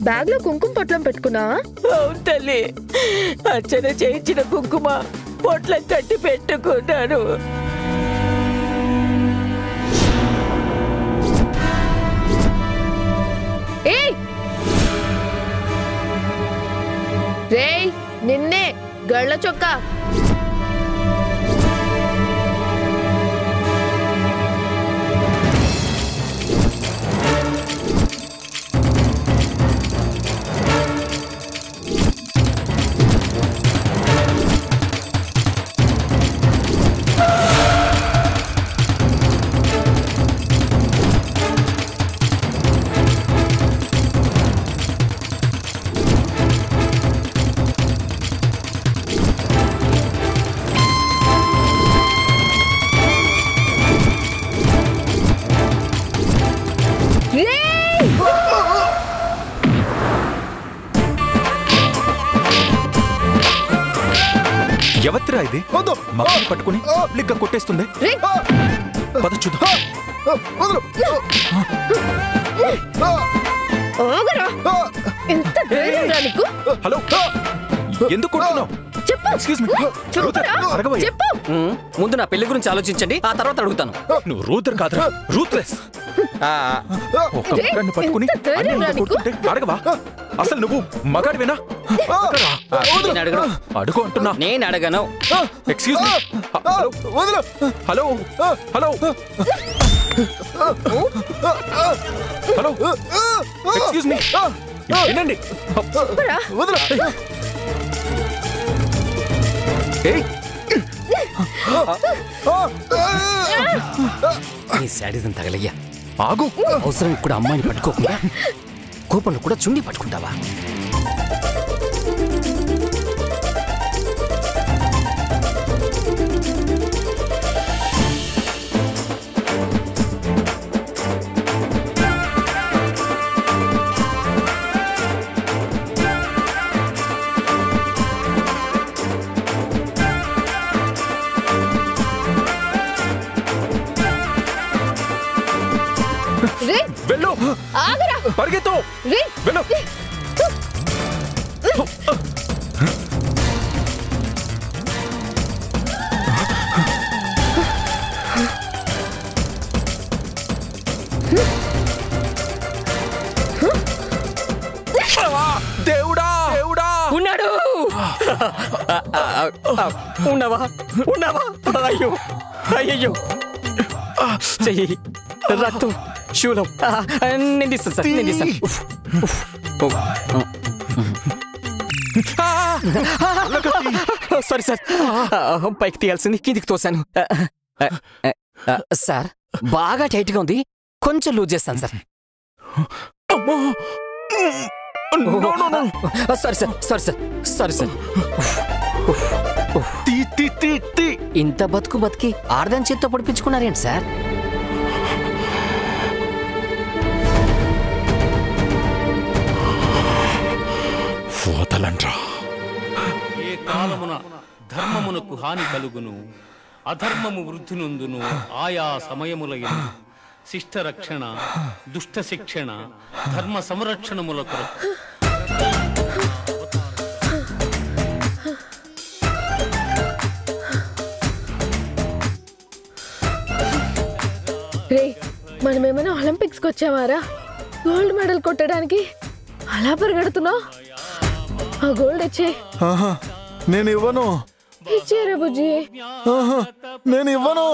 Bag లో కుంకుమ పొట్లం పెట్టుకున్నా? అవును తల్లి, అర్చన చేయించిన కుంకుమ పొట్లం కట్టి పెట్టుకున్నాను. రేయ్ నిన్నే గళ్ళ చొక్కా. ఎవత్రా ఇది? మక్కని పట్టుకుని పబ్లిక్ గా కొట్టేస్తుంది. పద చూద్దాం. హలో, ఎందుకు కొడుతున్నావు? ముందు నా పెళ్లి గురించి ఆలోచించండి, ఆ తర్వాత అడుగుతాను. నువ్వు రూదర్ కాదురా, రూత్లెస్. ఒక మగాడిని పట్టుకుని అడగవా? అసలు నువ్వు మగాడివేనా? అడుగు అంటున్నా. నేను అడగను. Excuse me. Hello hello hello, excuse me, వినండి. నీ శాడిజం తగలయ్యా. ఆగు. అవసరం కూడా అమ్మాయిని పట్టుకోకుండా కోపంలో కూడా చుండి పట్టుకుంటావా? వెళ్ళు, పరిగెత్తు, వెళ్ళు. దేవుడా దేవుడా ఉన్నాడు. ఉన్నావా ఉన్నావా? అయ్యో అయ్యో, చెయ్యి, రక్తం, శూలం. నిందిస్తాను సార్, నిందిస్తాను. సారీ సార్, పైకి తీయాల్సింది కిందికి తోసాను సార్. బాగా టైట్ గా ఉంది, కొంచెం లూజ్ చేస్తాను sir. Sorry sir, sorry sir, sorry sir. ఇంత బతుకు బతికి ఆర్దాన్ చేత్తో పడిపించుకున్నారేంటి సార్? ఏ కాలమున ధర్మమునకు హాని కలుగును, అధర్మము వృద్ధి నొందును. ఆయా సమయములైన శిష్ట రక్షణ, దుష్ట శిక్షణ, ధర్మ సంరక్షణముల కొరకు రే, మనమేమైనా ఒలింపిక్స్కి వచ్చావారా? గోల్డ్ మెడల్ కొట్టడానికి అలా పరిగెడుతున్నావు? ఆ గోల్డ్ ఇచ్చే. నేను ఇవ్వను. ఇచ్చేరా బుజ్జి. నేను ఇవ్వను.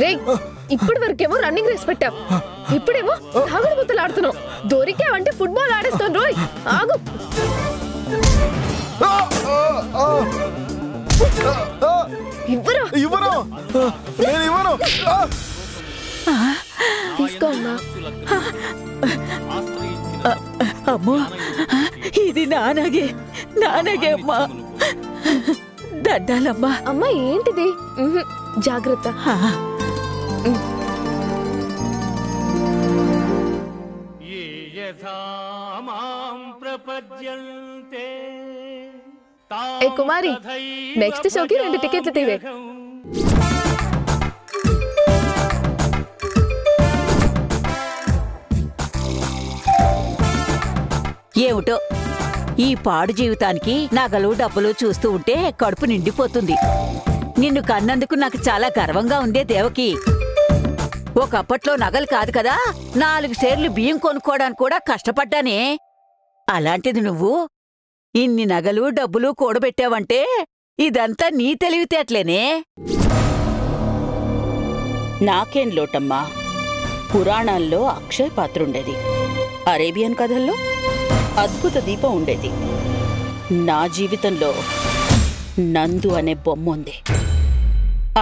రే, ఇప్పటి వరకేమో రన్నింగ్ రేస్ పెట్టావు, ఇప్పుడేమో తాగుడు బుత్తలు ఆడుతున్నావు. దొరికావంటే ఫుట్బాల్ ఆడేస్తాను. రోయ్ ఆగు. ఇవ్వరా? ఇవ్వను, నేను ఇవ్వను. తీసుకో అమ్మా. అమ్మో, ఇది నానగే నానగే అమ్మా. దండాలమ్మా. అమ్మా ఏంటిది? జాగ్రత్త. ఏ కుమారి, నెక్స్ట్ షోకి 2 టికెట్లు తీవే. ఏమిటో ఈ పాడు జీవితానికి నగలు డబ్బులు చూస్తూ ఉంటే కడుపు నిండిపోతుంది. నిన్ను కన్నందుకు నాకు చాలా గర్వంగా ఉందే దేవకి. ఒకప్పట్లో నగలు కాదు కదా, 4 సేర్లు బియ్యం కొనుక్కోవడానికి కూడా కష్టపడ్డానే. అలాంటిది నువ్వు ఇన్ని నగలు డబ్బులు కూడబెట్టావంటే ఇదంతా నీ తెలివితేటలేనే. నాకేం లోటమ్మా, పురాణాల్లో అక్షయ పాత్ర ఉండేది, అరేబియన్ కథల్లో అద్భుత దీపం ఉండేది. నా జీవితంలో నందు అనే బొమ్మ ఉంది.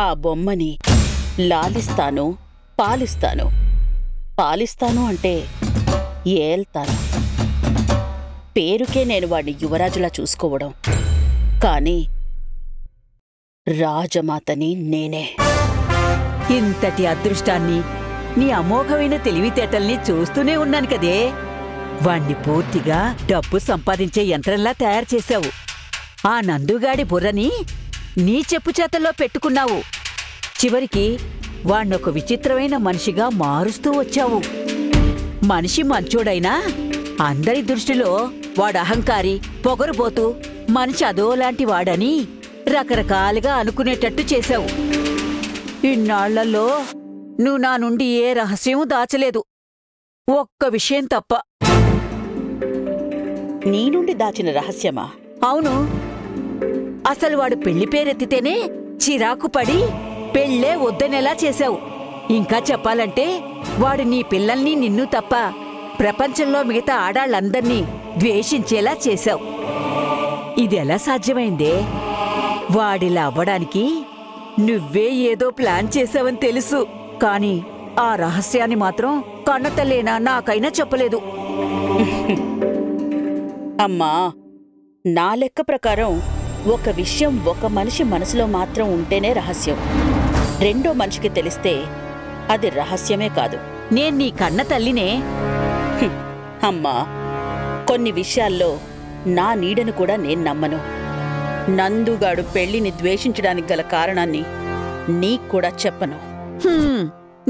ఆ బొమ్మని లాలిస్తాను, పాలిస్తాను. పాలిస్తాను అంటే ఏల్తాను. పేరుకే నేను వాడిని యువరాజులా చూసుకోవడం, కానీ రాజమాతని నేనే. ఇంతటి అదృష్టాన్ని, నీ అమోఘమైన తెలివితేటల్ని చూస్తూనే ఉన్నాను కదే. వాణ్ణి పూర్తిగా డబ్బు సంపాదించే యంత్రంలా తయారు చేశావు. ఆ నందుగాడి బుర్రని నీ చెప్పు చేతల్లో పెట్టుకున్నావు. చివరికి వాణ్ణొక విచిత్రమైన మనిషిగా మారుస్తూ వచ్చావు. మనిషి మంచోడైనా అందరి దృష్టిలో వాడు అహంకారి, పొగరుబోతూ, మనిషి అదోలాంటి వాడని రకరకాలుగా అనుకునేటట్టు చేశావు. ఇన్నాళ్లలో నువ్వు నా నుండి ఏ రహస్యమూ దాచలేదు, ఒక్క విషయం తప్ప. నీ నుండి దాచిన రహస్యమా? అవును. అసలు వాడు పెళ్లి పేరెత్తితేనే చిరాకు పడి పెళ్ళే వద్దనేలా చేశావు. ఇంకా చెప్పాలంటే వాడు నీ పిల్లల్ని నిన్ను తప్ప ప్రపంచంలో మిగతా ఆడాళ్ళందర్నీ ద్వేషించేలా చేశావు. ఇదెలా సాధ్యమైందే? వాడిలా అవ్వడానికి నువ్వే ఏదో ప్లాన్ చేశావని తెలుసు, కాని ఆ రహస్యాన్ని మాత్రం కన్నతల్లేనా నాకైనా చెప్పలేదు. అమ్మా, నా లెక్క ప్రకారం ఒక విషయం ఒక మనిషి మనసులో మాత్రం ఉంటేనే రహస్యం. రెండో మనిషికి తెలిస్తే అది రహస్యమే కాదు. నేను నీ కన్న తల్లినే. అమ్మా, కొన్ని విషయాల్లో నా నీడను కూడా నేను నమ్మను. నందుగాడు పెళ్లిని ద్వేషించడానికి గల కారణాన్ని నీక్కూడా చెప్పను.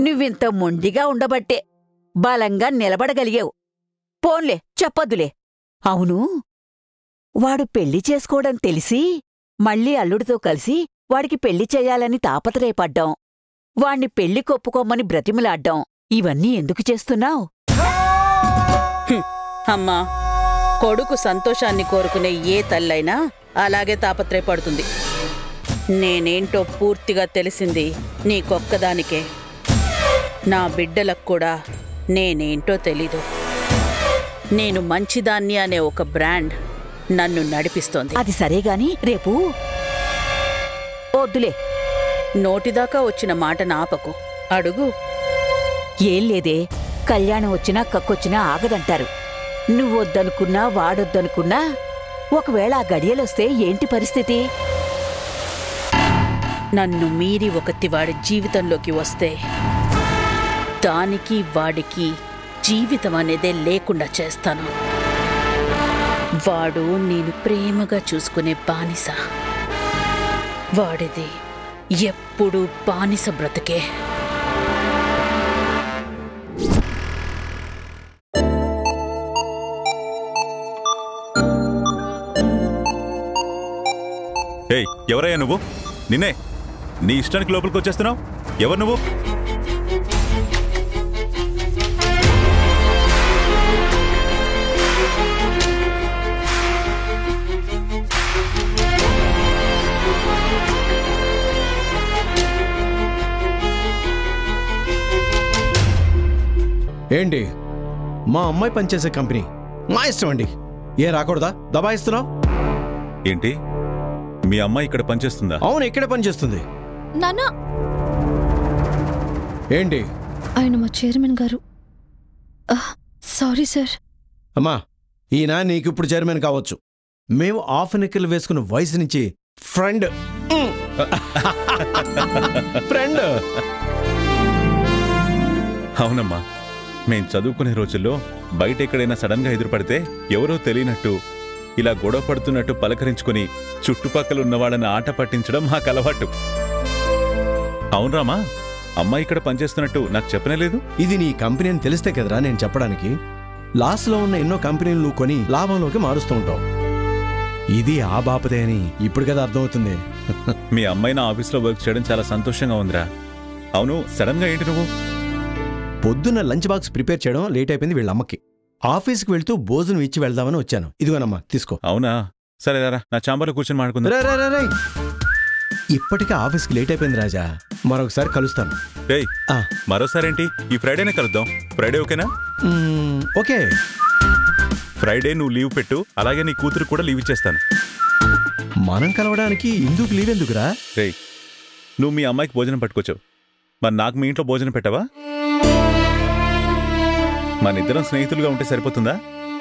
నువ్వింత మొండిగా ఉండబట్టే బలంగా నిలబడగలిగావు. పోన్లే, చెప్పొద్దులే. అవును, వాడు పెళ్లి చేసుకోవడం తెలిసి మళ్ళీ అల్లుడితో కలిసి వాడికి పెళ్లి చెయ్యాలని తాపత్రయపడ్డాం, వాణ్ణి పెళ్లి కొప్పుకోమని బ్రతిమలాడ్డాం, ఇవన్నీ ఎందుకు చేస్తున్నావు? అమ్మా, కొడుకు సంతోషాన్ని కోరుకునే ఏ తల్లైనా అలాగే తాపత్రయపడుతుంది. నేనేంటో పూర్తిగా తెలిసింది నీకొక్కదానికే. నా బిడ్డలకు కూడా నేనేంటో తెలీదు. నేను మంచిదాన్ని అనే ఒక బ్రాండ్ నన్ను నడిపిస్తోంది. అది సరేగాని రేపు వద్దులే. నోటిదాకా వచ్చిన మాట నాపకు, అడుగు. ఏం లేదే, కళ్యాణం వచ్చినా కక్కొచ్చినా ఆగదంటారు. నువ్వొద్దనుకున్నా వాడొద్దనుకున్నా ఒకవేళ ఆ గడియలొస్తే ఏంటి పరిస్థితి? నన్ను మీరి ఒకటి వాడి జీవితంలోకి వస్తే దానికి వాడికి జీవితం అనేదే లేకుండా చేస్తాను. వాడు నేను ప్రేమగా చూసుకునే బానిస. వాడిది ఎప్పుడూ బానిస బ్రతుకే. ఏయ్, ఎవరయ్యా నువ్వు? నిన్నే నీ ఇష్టానికి లోపలికి వచ్చేస్తున్నావు. ఎవరు నువ్వు? ఏంటి? మా అమ్మాయి పనిచేసే కంపెనీ, మా ఇష్టం అండి. ఏ రాకూడదా? దబాయిస్తున్నావు ఏంటి? మీ అమ్మాయి ఇక్కడ పనిచేస్తుందా? అవును, ఇక్కడే పనిచేస్తుంది. నాన్న, ఏంటి? ఆయన మా చైర్మన్ గారు. Sorry sir. అమ్మా, ఈయన నీకు ఇప్పుడు చైర్మన్ కావచ్చు. మేము ఆఫ్ నిక్కలు వేసుకున్న వయసు నుంచి ఫ్రెండ్. ఫ్రెండ్. అవునమ్మా, మేం చదువుకునే రోజుల్లో బయట ఎక్కడైనా సడన్ గా ఎదురుపడితే ఎవరో తెలియనట్టు ఇలా గొడవ పడుతున్నట్టు పలకరించుకుని చుట్టుపక్కల ఉన్న వాళ్ళని ఆట పట్టించడం మాకు అలవాటు. అవునరామా, అమ్మాయి ఇక్కడ పనిచేస్తున్నట్టు నాకు చెప్పనేలేదు. ఇది నీ కంపెనీ అని తెలిస్తే కదరా నేను చెప్పడానికి. లాస్లో ఉన్న ఎన్నో కంపెనీలు నువ్వు కొని లాభంలోకి మారుస్తూ ఉంటావు. ఇది ఆ బాపదే అని ఇప్పుడు కదా అర్థమవుతుంది. మీ అమ్మాయి నా ఆఫీస్లో వర్క్ చేయడం చాలా సంతోషంగా ఉందిరా. అవును, సడన్ గా ఏంటి నువ్వు? పొద్దున్న లంచ్ బాక్స్ ప్రిపేర్ చేయడం లేట్ అయిపోయింది వీళ్ళ అమ్మకి. ఆఫీస్కి వెళ్తూ భోజనం ఇచ్చి వెళ్దామని వచ్చాను. ఇదిగోనమ్మా తీసుకో. అవునా, సరే రా, నా చాంబర్లో కూర్చొని మాట్లాడుకుందాం. ఇప్పటికే ఆఫీస్కి లేట్ అయిపోయింది రాజా, మరొకసారి కలుస్తాను. రేయ్, మరోసారి ఏంటి? ఈ ఫ్రైడేనే కలుద్దాం. ఫ్రైడే ఓకేనా? ఓకే. ఫ్రైడే నువ్వు లీవ్ పెట్టు, అలాగే నీ కూతురు కూడా లీవ్ ఇచ్చేస్తాను. మనం కలవడానికి ఇందుకు లీవ్ ఎందుకురా? రేయ్, నువ్వు మీ అమ్మాయికి భోజనం పట్టుకొచ్చావు, మరి నాకు మీ ఇంట్లో భోజనం పెట్టవా? మన ఇద్దరం స్నేహితులుగా ఉంటే సరిపోతుందా?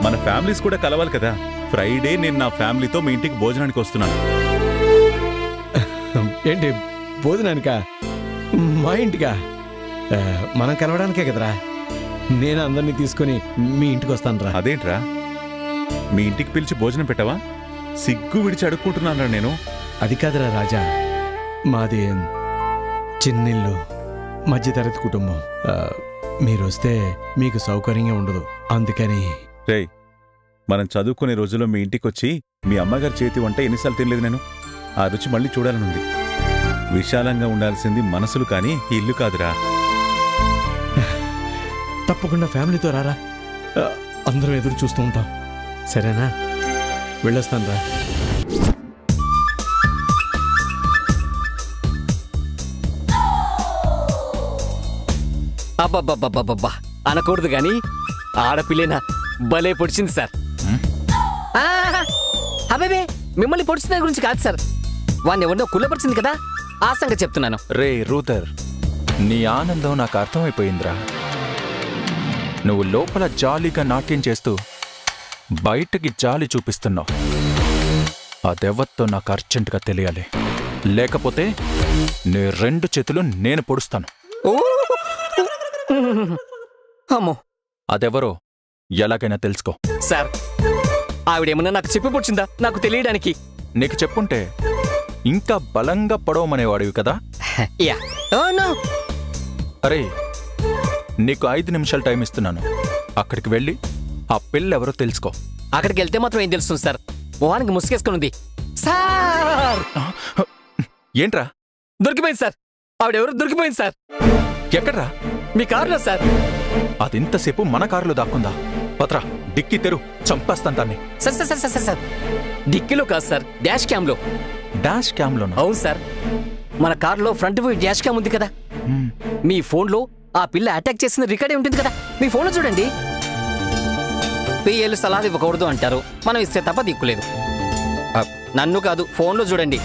మన ఫ్యామిలీస్ కూడా కలవాలి కదా. ఫ్రైడే నేను నా ఫ్యామిలీతో మీ ఇంటికి భోజనానికి వస్తున్నాను. ఏంటి భోజనానికా? మా ఇంటికా? మనం కలవడానికే కదరా. నేను అందరినీ తీసుకుని మీ ఇంటికి వస్తాను రా. అదేంట్రా, మీ ఇంటికి పిలిచి భోజనం పెట్టవా? సిగ్గు విడిచి అడుక్కుంటున్నాను నేను. అది కాదురా రాజా, మాది చిన్నిల్లు, మధ్యతరగతి కుటుంబం. మీరు వస్తే మీకు సౌకర్యంగా ఉండదు, అందుకని. రేయ్, మనం చదువుకునే రోజుల్లో మీ ఇంటికి వచ్చి మీ అమ్మగారి చేతి వంట ఎన్నిసార్లు తినలేదు నేను. ఆ రుచి మళ్ళీ చూడాలనుంది. విశాలంగా ఉండాల్సింది మనసులు కానీ ఇల్లు కాదురా. తప్పకుండా ఫ్యామిలీతో రారా, అందరం ఎదురు చూస్తూ ఉంటాం. సరేనా? వెళ్ళొస్తాను రా. అబ్బబ్బబ్బబ్బబ్బా అనకూడదు గాని ఆడపిల్లేనా భలే పొడిచింది సార్. అబేబే, మిమ్మల్ని పొడిచిన గురించి కాదు సార్, వాడిని ఎవరినో కుళ్ళపరిచింది కదా, ఆ సంగతి చెప్తున్నాను. రే రూదర్, నీ ఆనందం నాకు అర్థమైపోయిందిరా. నువ్వు లోపల జాలీగా నాట్యం చేస్తూ బయటకి జాలి చూపిస్తున్నావు. అదెవత్తో నాకు అర్జెంటుగా తెలియాలి, లేకపోతే నీ 2 చేతులు నేను పొడుస్తాను. అమ్మో, అదెవరో ఎలాగైనా తెలుసుకో. సార్, ఆవిడేమన్నా నాకు చెప్పి పొడిచిందా నాకు తెలియడానికి? నీకు చెప్పుంటే ఇంకా బలంగా పొడవమనేవాడివి కదా. యా. Oh no. అరే, నీకు 5 నిమిషాలు టైం ఇస్తున్నాను. అక్కడికి వెళ్ళి ఆ పిల్లెవరో తెలుసుకో. అక్కడికి వెళ్తే మాత్రం ఏం తెలుస్తుంది సార్? మొహానికి ముసుగేసుకుని ఉంది సార్. ఏంట్రా? దొరికిపోయింది సార్, ఆవిడెవరో దొరికిపోయింది సార్. ఎక్కడ్రా? మీ కారులో సార్. అదింతసేపు మన కారులో దాక్కుందా? పత్రా, డిక్కీ తెరు, చంపేస్తాను దాన్ని. Sir sir sir sir sir, డిక్కీలో కాదు సార్, డాష్ క్యామ్ లో. డాష్ క్యామ్ లో? అవును సార్, మన కారులో ఫ్రంట్ వ్యూ డాష్ క్యామ్ ఉంది కదా. మీ ఫోన్ లో ఆ పిల్ల అటాక్ చేసిన రికార్డే ఉంటుంది కదా, మీ ఫోన్ లో చూడండి. పిఎల్ సలహా ఇవ్వకూడదు అంటారు, మనం ఇస్తే తప్ప దిక్కులేదు. నన్ను కాదు, ఫోన్ లో చూడండి.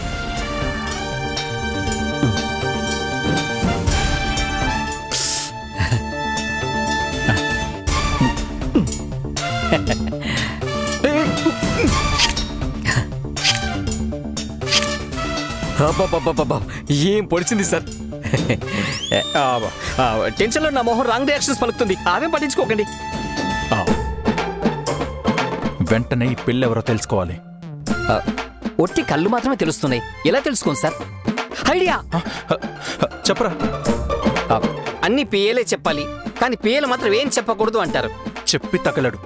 ఏం పొడిచింది సార్. టెన్షన్ లో నా మొహం రాంగ్ రియాక్షన్స్ పలుకుతుంది, ఆవేం పట్టించుకోకండి. వెంటనే ఈ పిల్లెవరో తెలుసుకోవాలి. ఒట్టి కళ్ళు మాత్రమే తెలుస్తున్నాయి, ఎలా తెలుసుకోండి సార్? ఐడియా చెప్పరా. అన్ని పిఏలే చెప్పాలి, కానీ పిఏలు మాత్రం ఏం చెప్పకూడదు అంటారు. చెప్పి తగలడు.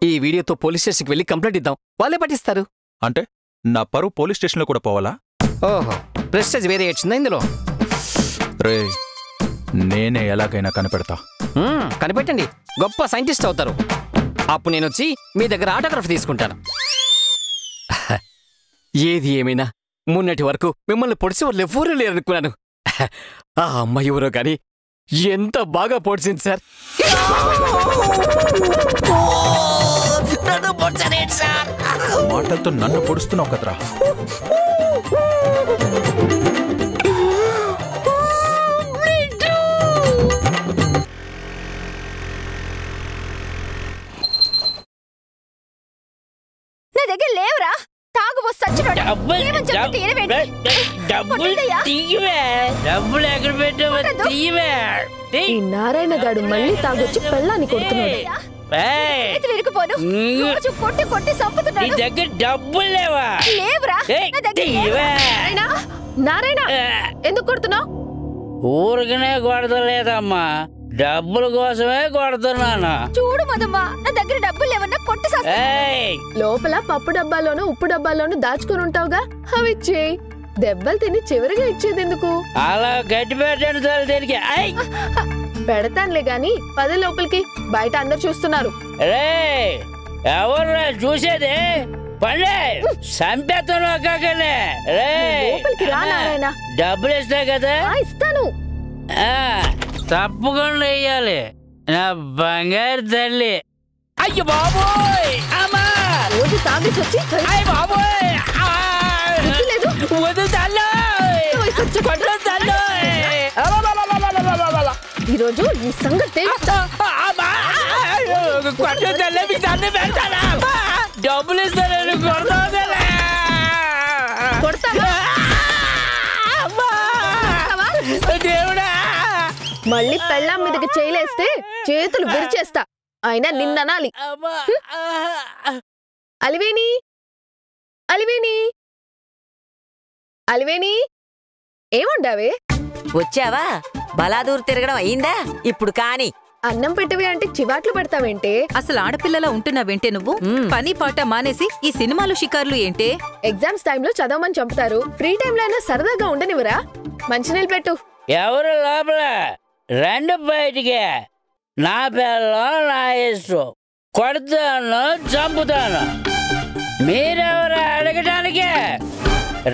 ఈ వీడియోతో పోలీస్ స్టేషన్కి వెళ్ళి కంప్లైంట్ ఇద్దాం, వాళ్ళే పట్టిస్తారు. అంటే నా పరువు పోలీస్ స్టేషన్లో కూడా పోవాలా? ఓహో, ప్రెస్టేజ్ వేరే వచ్చిందా ఇందులో? రే, నేనే ఎలాగైనా కనిపెడతా. కనిపెట్టండి, గొప్ప సైంటిస్ట్ అవుతారు. అప్పుడు నేను వచ్చి మీ దగ్గర ఆటోగ్రాఫ్ తీసుకుంటాను. ఏది ఏమైనా మొన్నటి వరకు మిమ్మల్ని పొడిచి వాళ్ళు ఎవ్వరూ లేరనుకున్నాను. ఆ అమ్మాయి ఎవరో కానీ ఎంత బాగా పొడిచింది సార్. మాటలతో నన్ను పొడుస్తున్నావు కదరా. నా దగ్గర లేవురా, తాగు సచ్చినోడా. ఈ నారాయణ గాడు మళ్ళీ తాగొచ్చి పెళ్ళాన్ని కొడుతున్నాడు. కొట్టి కొట్టి సంపుతున్నాడు. దగ్గర డబ్బులు లేవా? లేవురా. నారాయణ, ఎందుకు కొడుతున్నావు? ఊరికనే కొడతలేదమ్మా, డబ్బుల కోసమే కొడుతున్నాను. చూడు మదమ్మా, నా దగ్గర డబ్బులు ఏమన్నా కొట్టి లోపల పప్పు డబ్బాలోను ఉప్పు డబ్బాలోను దాచుకుని ఉంటావుగా, అవి ఇచ్చేయి. దెబ్బలు తిని చివరిగా ఇచ్చేది ఎందుకు? అలా గట్టి పెట్టండి తల్లి దీనికి. పెడతానులే గాని పద లోపలికి, బయట అందరు చూస్తున్నారు. రే ఎవరు చూసేది? పండే సంపేతను లోపలికి రా నారాయణ. డబ్బులు ఇస్తా కదా? ఇస్తాను. తప్పకుండా ఇయ్యాలి నా బంగారు తల్లి. అయ్యో బాబోయ్, అమ్మా రోజు తాగేసి వచ్చి అయ్య బాబోయ్, వదులుతాను ఈరోజు నీ సంగతి డబ్బులు ఇస్తాను దేవుడా. మళ్ళీ పెళ్ళాం మీదకి చేయలేస్తే చేతులు విరిచేస్తా. అయినా నిన్ననాలి. అలివేణి, అలివేణి, అలివేణి, ఏముండావే? వచ్చావా? బలాదూరు తిరగడం అయిందా? ఇప్పుడు కాని అన్నం పెట్టవి అంటే చివాట్లు పెడతావేంటే? అసలు ఆడపిల్లలా ఉంటున్నావేంటే నువ్వు? పని పాట మానేసి ఈ సినిమాలు షికార్లు ఏంటే? ఎగ్జామ్స్ టైంలో చదవమని చంపుతారు, ఫ్రీ టైంలో అయినా సరదాగా ఉండనివరా? మంచినీళ్ళు పెట్టు. ఎవరు లోపల? రెండు బయటికి. నా పిల్లం నా ఇష్టం, కొడతాను చంపుతాను. మీరెవరు అడగటానికి?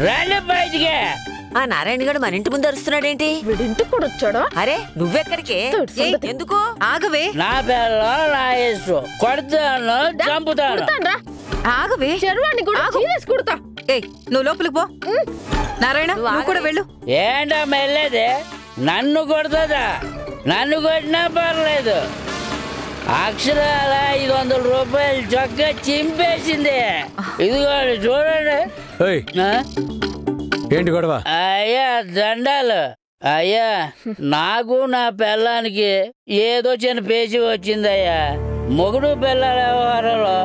రెండు బయటికి. ఆ నారాయణ గారు మన ఇంటి ముందు అరుస్తున్నాడేంటి? వీడింటికి కూడా వచ్చాడా? అరే నువ్వెక్కడికే? ఎందుకు? ఆగవే. నా పిల్లం నా ఇష్టం, కొడతాను చంపుతాను. ఆగవే. చర్వాన్ని కూడా చీరేసి కుడతా. నువ్వు లోపలికి పో. నారాయణ నువ్వు కూడా వెళ్ళు. ఏంటమ్మా వెళ్ళేది? నన్ను కొడుతుందా? నన్ను కొట్టినా పర్లేదు. అక్షరాల 500 రూపాయలు చొక్కా చింపేసింది. ఇదిగోండి చూడండి. ఏంటి గొడవ? అయ్యా దండాలు. అయ్యా నాకు నా పిల్లానికి ఏదో చిన్న పేచి వచ్చిందయ్యా. మొగుడు పిల్లల వ్యవహారంలో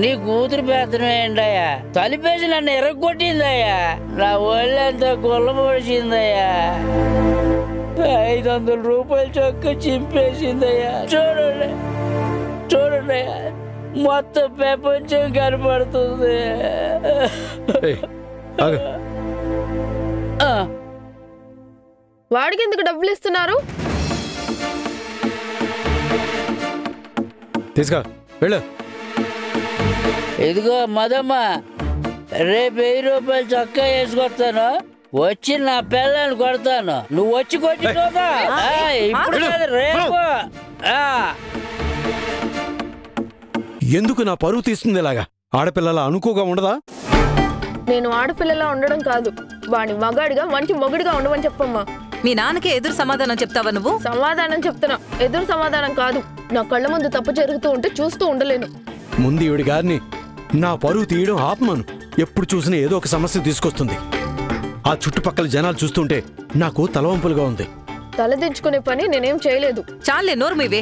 నీ కూతురు పెత్తనం ఏంటయ్యా? తలిపేసి నన్ను ఎరగొట్టిందయ్యా. నా ఒళ్ళంతా గుల్లబొడిచిందయ్యా. 500 రూపాయలు చొక్క చింపేసిందయ్యా. చూడండి చూడండి, మొత్తం ప్రపంచం కనపడుతుంది. వాడికి ఎందుకు డబ్బులు ఇస్తున్నారు? తీసుకో వెళ్ళు. ఇదిగో మదమ్మ, రేపు 1000 రూపాయలు చొక్కా వేసుకొస్తాను. వచ్చి నా పిల్లల్ని కొడతాను. నువ్వు వచ్చి కొట్టి చూద్దా? ఇప్పుడు కాదు, రేపు. ఎందుకు నా పరువు తీస్తుంది ఇలాగా? ఆడపిల్లల అనుకోగా ఉండదా? నేను ఆడపిల్లలా ఉండడం కాదు, వాడిని మగాడిగా మంచి మొగుడిగా ఉండమని చెప్పమ్మా. మీ నాన్నకే ఎదురు సమాధానం చెప్తావా నువ్వు? సమాధానం చెప్తున్నా, ఎదురు సమాధానం కాదు. నా కళ్ళ ముందు తప్పు జరుగుతూ ఉంటే చూస్తూ ఉండలేను. ముందు ఈవిడి గారిని నా పరువు తీయడం ఆపమాను. ఎప్పుడు చూసినా ఏదో ఒక సమస్య తీసుకొస్తుంది. ఆ చుట్టుపక్కల జనాలు చూస్తుంటే నాకు తలవంపులుగా ఉంది. తలదించుకునే పని నేనేం చేయలేదు. చాలే నోరు మీవే.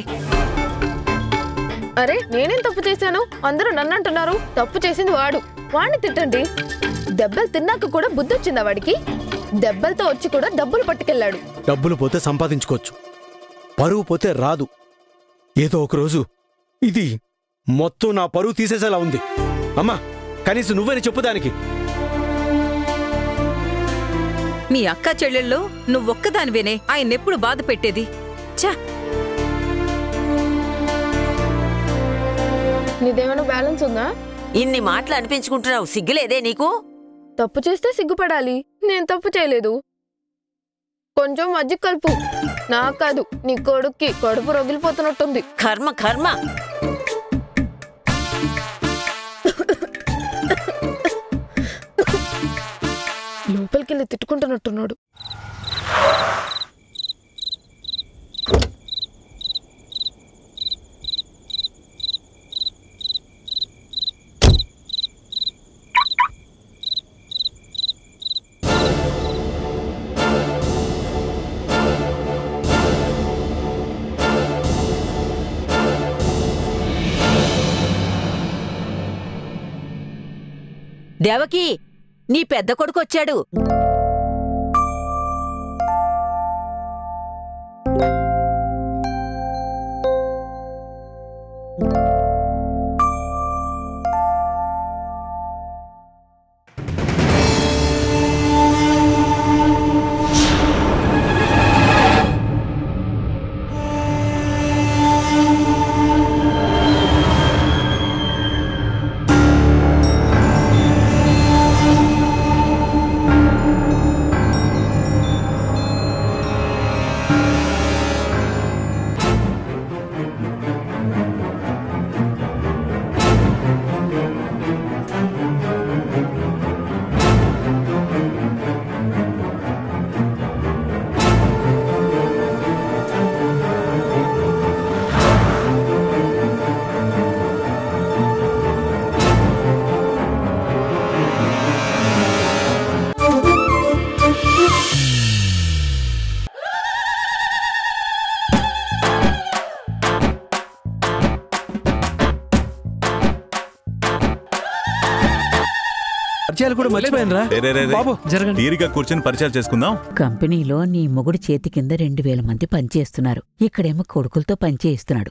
అరే నేనేం తప్పు చేశాను? అందరూ నన్ను అంటున్నారు. తప్పు చేసింది వాడు, వాడిని తిట్టండి. దెబ్బలు తిన్నాక కూడా బుద్ధి వచ్చిందా వాడికి? దెబ్బలతో వచ్చి కూడా డబ్బులు పట్టుకెళ్ళాడు. డబ్బులు పోతే సంపాదించుకోవచ్చు, పరువు పోతే రాదు. ఏదో ఒకరోజు ఇది మొత్తం నా పరువు తీసేసేలా ఉంది. అమ్మా కనీసం నువ్వని చెప్పు దానికి. మీ అక్క చెల్లెల్లో నువ్వొక్కదానివేనే ఆయన్నెప్పుడు బాధ పెట్టేది? చా, నీదేమైనా బ్యాలెన్స్ ఉందా? ఇన్ని మాటలు అనిపించుకుంటున్నావు, సిగ్గులేదే నీకు? తప్పు చేస్తే సిగ్గుపడాలి. నేను తప్పు చేయలేదు. కొంచెం మజ్జిగ కలుపు. నాకు కాదు, నీ కొడుక్కి కడుపు రగిలిపోతున్నట్టుంది. కర్మ కర్మ. లోపలికెళ్ళి తిట్టుకుంటున్నట్టున్నాడు. దేవకి, నీ పెద్ద కొడుకొచ్చాడు. పరిచయాలు కూడా మర్చిపోయానురా బాబు. తీరిగా కూర్చొని పరిచయాలు చేసుకుందాం. కంపెనీలో నీ మొగుడు చేతి కింద 2000 మంది పనిచేస్తున్నారు. ఇక్కడేమో కొడుకులతో పనిచేయిస్తున్నాడు.